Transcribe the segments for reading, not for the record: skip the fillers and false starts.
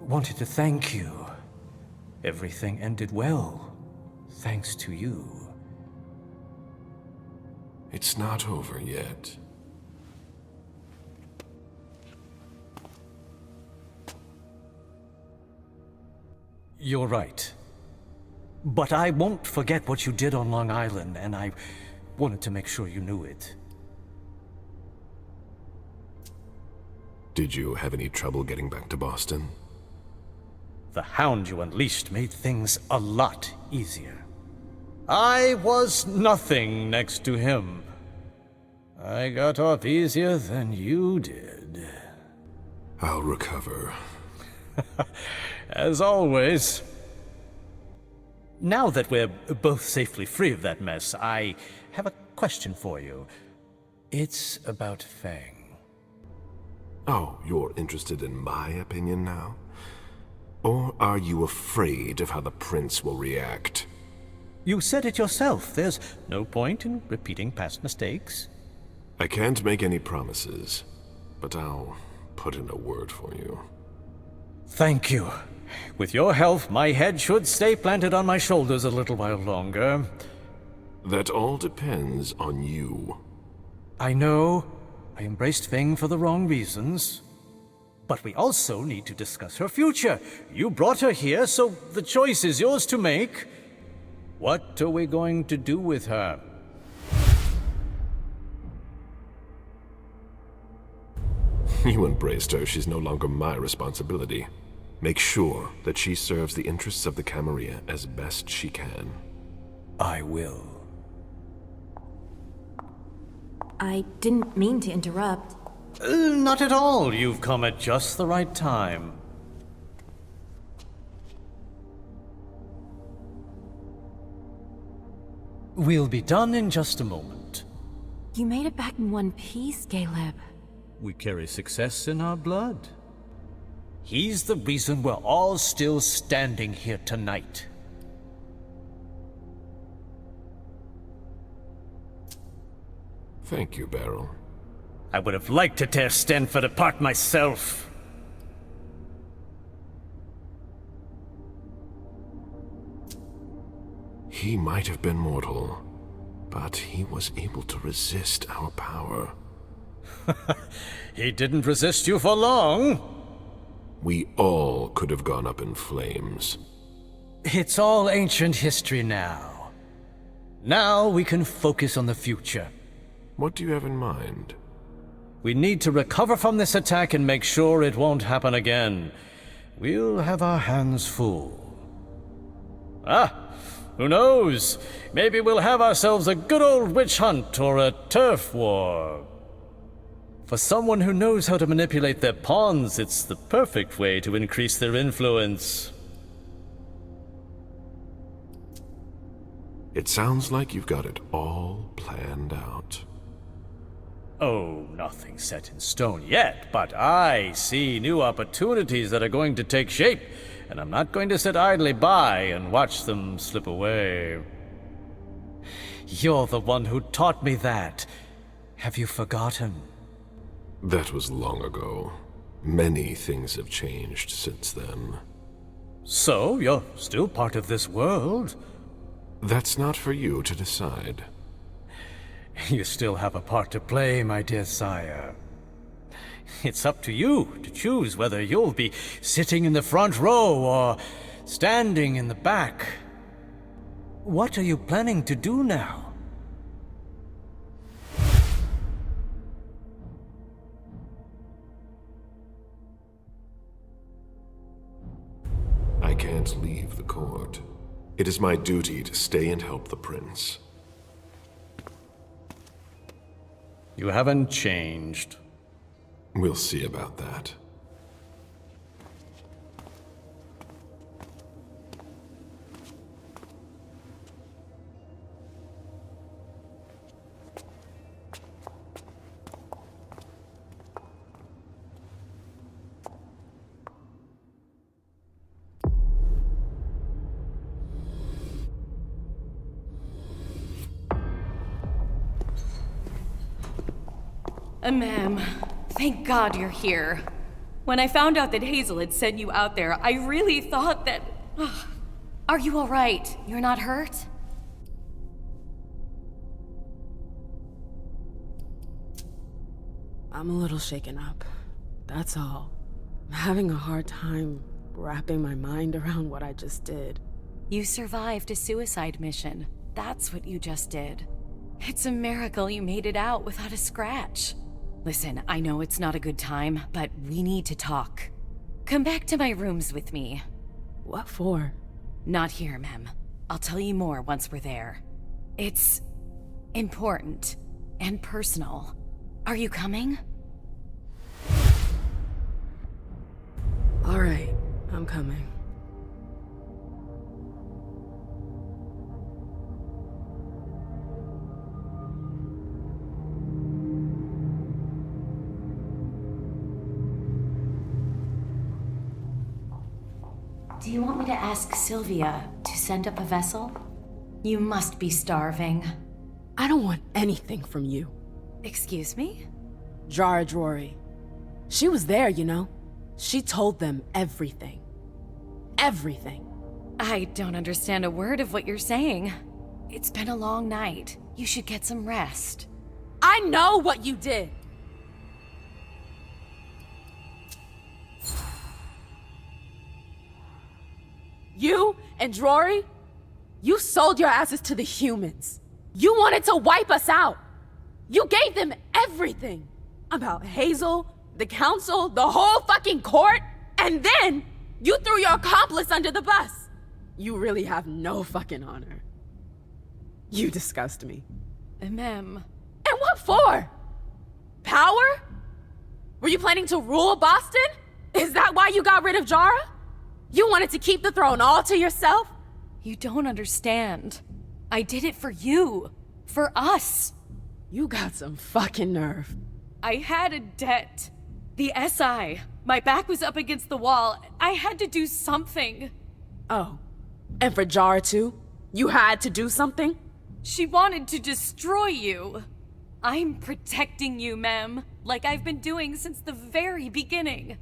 wanted to thank you. Everything ended well, thanks to you. It's not over yet. You're right. But I won't forget what you did on Long Island, and I wanted to make sure you knew it. Did you have any trouble getting back to Boston? The hound you unleashed made things a lot easier. I was nothing next to him. I got off easier than you did. I'll recover. As always. Now that we're both safely free of that mess, I have a question for you. It's about Fang. Oh, you're interested in my opinion now? Or are you afraid of how the prince will react? You said it yourself. There's no point in repeating past mistakes. I can't make any promises, but I'll put in a word for you. Thank you. With your help, my head should stay planted on my shoulders a little while longer. That all depends on you. I know. I embraced Feng for the wrong reasons. But we also need to discuss her future. You brought her here, so the choice is yours to make. What are we going to do with her? You embraced her. She's no longer my responsibility. Make sure that she serves the interests of the Camarilla as best she can. I will. I didn't mean to interrupt. Not at all. You've come at just the right time. We'll be done in just a moment. You made it back in one piece, Caleb. We carry success in our blood. He's the reason we're all still standing here tonight. Thank you, Beryl. I would have liked to tear Stanford apart myself. He might have been mortal, but he was able to resist our power. He didn't resist you for long. We all could have gone up in flames. It's all ancient history now. Now we can focus on the future. What do you have in mind? We need to recover from this attack and make sure it won't happen again. We'll have our hands full. Who knows? Maybe we'll have ourselves a good old witch hunt or a turf war. For someone who knows how to manipulate their pawns, it's the perfect way to increase their influence. It sounds like you've got it all planned out. Oh, nothing set in stone yet, but I see new opportunities that are going to take shape, and I'm not going to sit idly by and watch them slip away. You're the one who taught me that. Have you forgotten? That was long ago. Many things have changed since then. So, you're still part of this world? That's not for you to decide. You still have a part to play, my dear sire. It's up to you to choose whether you'll be sitting in the front row or standing in the back. What are you planning to do now? I can't leave the court. It is my duty to stay and help the prince. You haven't changed. We'll see about that. Ma'am, thank God you're here. When I found out that Hazel had sent you out there, I really thought that... Are you all right? You're not hurt? I'm a little shaken up. That's all. I'm having a hard time wrapping my mind around what I just did. You survived a suicide mission. That's what you just did. It's a miracle you made it out without a scratch. Listen, I know it's not a good time, but we need to talk. Come back to my rooms with me. What for? Not here, Mem. I'll tell you more once we're there. It's important and personal. Are you coming? All right, I'm coming. Do you want me to ask Sylvia to send up a vessel? You must be starving. I don't want anything from you. Excuse me? Jara Drory. She was there, you know. She told them everything. Everything. I don't understand a word of what you're saying. It's been a long night. You should get some rest. I know what you did! You and Drory, you sold your asses to the humans. You wanted to wipe us out. You gave them everything. About Hazel, the council, the whole fucking court, and then you threw your accomplice under the bus. You really have no fucking honor. You disgust me. Ma'am. And what for? Power? Were you planning to rule Boston? Is that why you got rid of Jara? You wanted to keep the throne all to yourself? You don't understand. I did it for you. For us. You got some fucking nerve. I had a debt. The SI. My back was up against the wall. I had to do something. Oh. And for Jara too? You had to do something? She wanted to destroy you. I'm protecting you, Mem. Like I've been doing since the very beginning.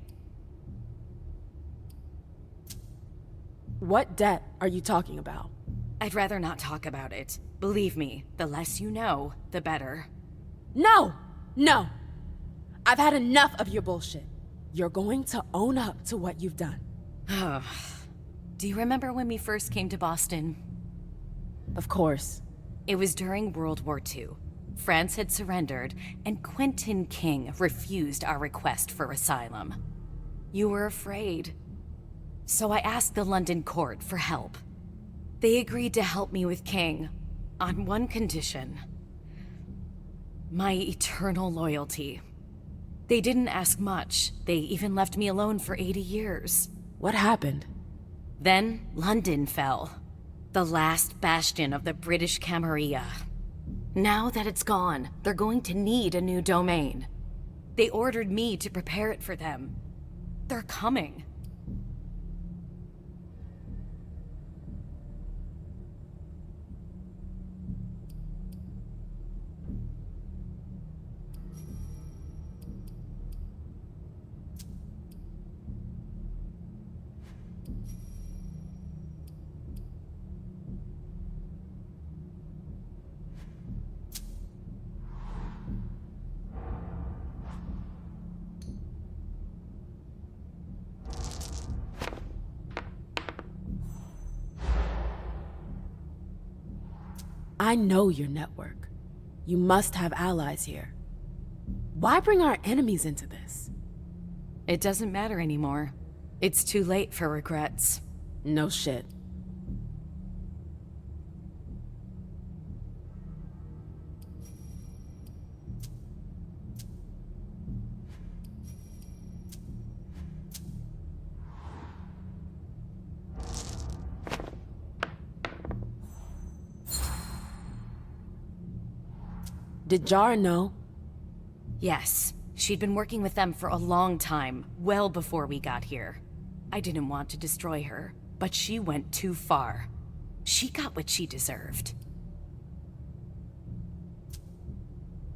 What debt are you talking about? I'd rather not talk about it. Believe me, the less you know, the better. No! No! I've had enough of your bullshit. You're going to own up to what you've done. Do you remember when we first came to Boston? Of course. It was during World War II. France had surrendered, and Quentin King refused our request for asylum. You were afraid. So I asked the London court for help. They agreed to help me with King, on one condition. My eternal loyalty. They didn't ask much. They even left me alone for 80 years. What happened? Then, London fell. The last bastion of the British Camarilla. Now that it's gone, they're going to need a new domain. They ordered me to prepare it for them. They're coming. I know your network. You must have allies here. Why bring our enemies into this? It doesn't matter anymore. It's too late for regrets. No shit. Did Jara know? Yes. She'd been working with them for a long time, well before we got here. I didn't want to destroy her, but she went too far. She got what she deserved.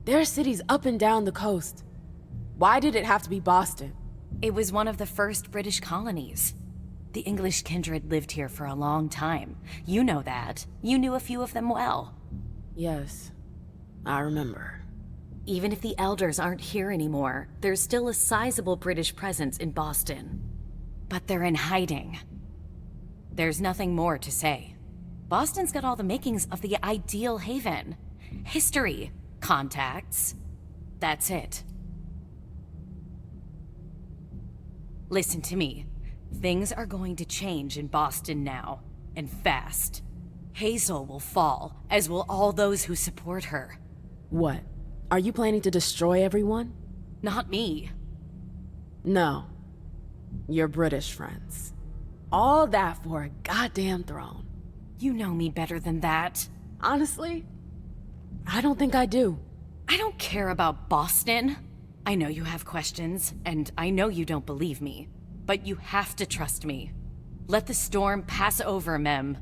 There are cities up and down the coast. Why did it have to be Boston? It was one of the first British colonies. The English kindred lived here for a long time. You know that. You knew a few of them well. Yes, I remember. Even if the elders aren't here anymore, there's still a sizable British presence in Boston. But they're in hiding. There's nothing more to say. Boston's got all the makings of the ideal haven. History, contacts. That's it. Listen to me. Things are going to change in Boston now, and fast. Hazel will fall, as will all those who support her. What? Are you planning to destroy everyone? Not me. No. Your British friends. All that for a goddamn throne. You know me better than that. Honestly, I don't think I do. I don't care about Boston. I know you have questions, and I know you don't believe me. But you have to trust me. Let the storm pass over, Mem.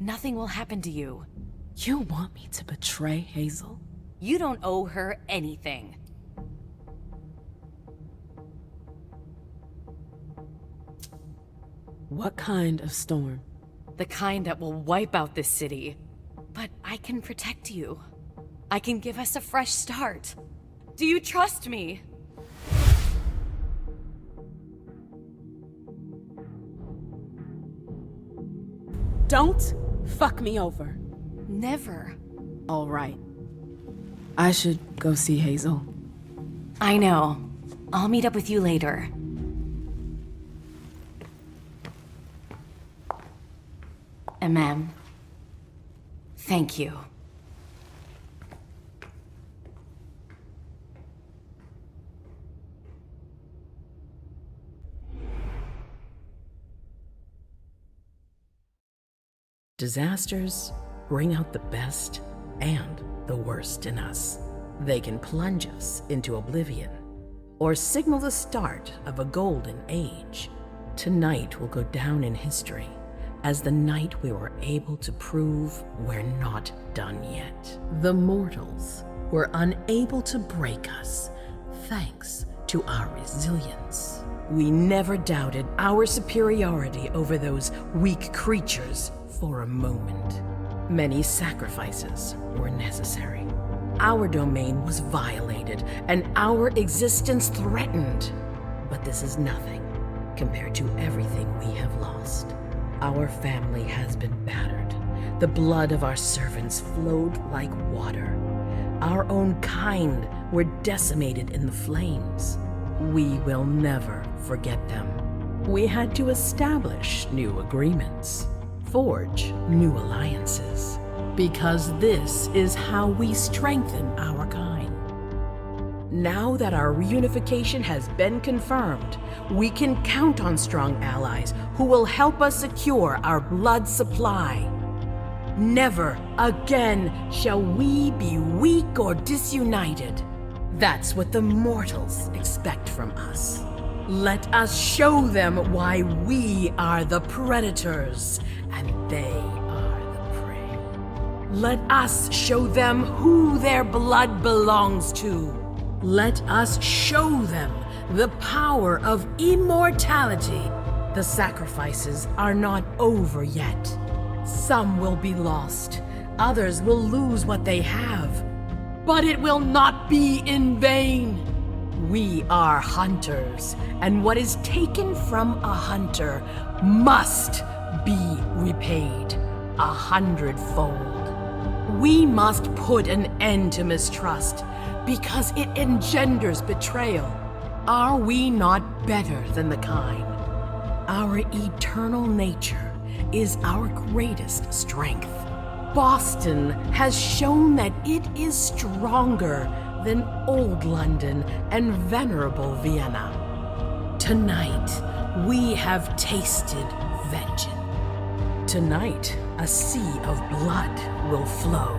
Nothing will happen to you. You want me to betray Hazel? You don't owe her anything. What kind of storm? The kind that will wipe out this city. But I can protect you. I can give us a fresh start. Do you trust me? Don't fuck me over. Never. All right. I should go see Hazel. I know. I'll meet up with you later. And ma'am, thank you. Disasters bring out the best and the worst in us. They can plunge us into oblivion or signal the start of a golden age. Tonight will go down in history as the night we were able to prove we're not done yet. The mortals were unable to break us thanks to our resilience. We never doubted our superiority over those weak creatures for a moment. Many sacrifices were necessary. Our domain was violated and our existence threatened. But this is nothing compared to everything we have lost. Our family has been battered. The blood of our servants flowed like water. Our own kind were decimated in the flames. We will never forget them. We had to establish new agreements, forge new alliances, because this is how we strengthen our kind. Now that our reunification has been confirmed, we can count on strong allies who will help us secure our blood supply. Never again shall we be weak or disunited. That's what the mortals expect from us. Let us show them why we are the predators and they are the prey. Let us show them who their blood belongs to. Let us show them the power of immortality. The sacrifices are not over yet. Some will be lost. Others will lose what they have. But it will not be in vain. We are hunters, and what is taken from a hunter must be repaid 100-fold. We must put an end to mistrust, because it engenders betrayal. Are we not better than the kind? Our eternal nature is our greatest strength. Boston has shown that it is stronger than old London and venerable Vienna. Tonight, we have tasted vengeance. Tonight, a sea of blood will flow.